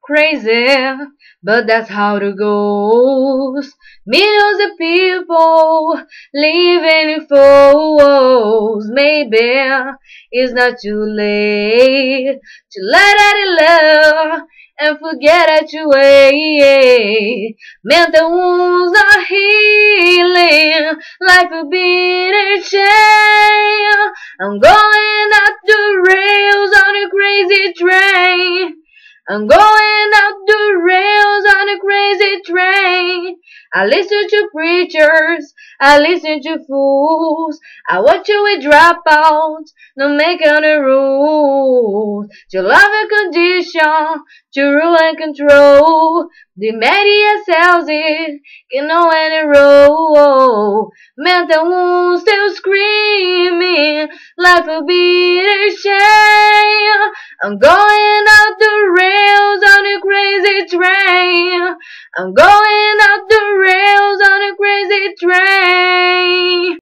crazy, but that's how it goes. Millions of people living in foes. Maybe it's not too late to let out the love and forget that you wait. Mental wounds are healing, life a beating chain. I'm going out the rails on a crazy train. I'm going out the rails on a crazy train. I listen to preachers, I listen to fools. I watch you with dropouts, no make the rules. To love and condition, to rule and control. The media sells it, can know any role. Mental wounds still screaming, life will be a shame. I'm going out the rails on a crazy train. I'm going out the rails